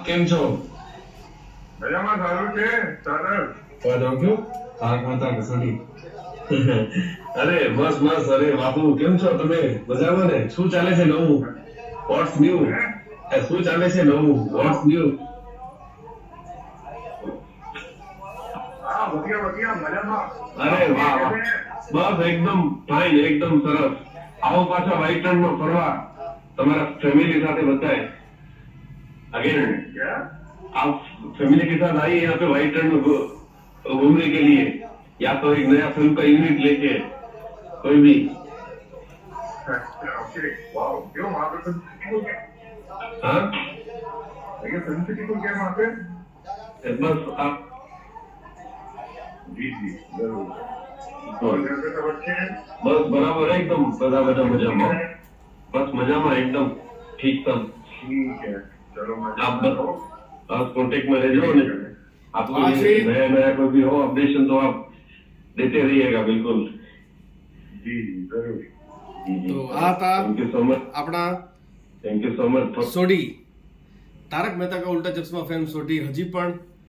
કેમ છો? મજામાં સારું છે સરસ. ખાતા ઘસડી. અરે બસ બસ. અરે બાપુ કેમ છો તમે? મજામાં ને? શું ચાલે છે નવું? What's new? શું ચાલે છે નવું? What's new? હા વધ્યા મજામાં. અરે વાહ વાહ. બસ એકદમ ફાઇન, એકદમ સરસ. આવો પાછા વ્હાઈટ રનમાં ફરવા તમારા फैमिली સાથે બધાએ. अगेन क्या? आप फैमिली के साथ आइए यहाँ पे व्हाइट रन में घूमने के लिए, या तो एक नया फिल्म का यूनिट लेके कोई भी. ओके वाओ क्यों वहाँ पे फिल्म सिटी को क्या? हाँ भैया फिल्म सिटी को क्या वहाँ पे? बस आप जी जी जरूर. और घर पे सब अच्छे हैं? बस बराबर है एकदम. બધા મજામાં. બસ મજામાં एकदम ठीक सब. ठीक है चलो आप मैं बस कॉन्टेक्ट में रह जाओ ने. आपको हाँ जी. नया नया कोई भी हो अपडेशन तो आप देते रहिएगा बिल्कुल. जी जी जरूर. जी जी. તો આ હતા थैंक यू सो मच. આપણા thank you so much. Sodhi. Taarak Mehta Ka Ooltah ચશ્મા ફેમ સોઢી હજી પણ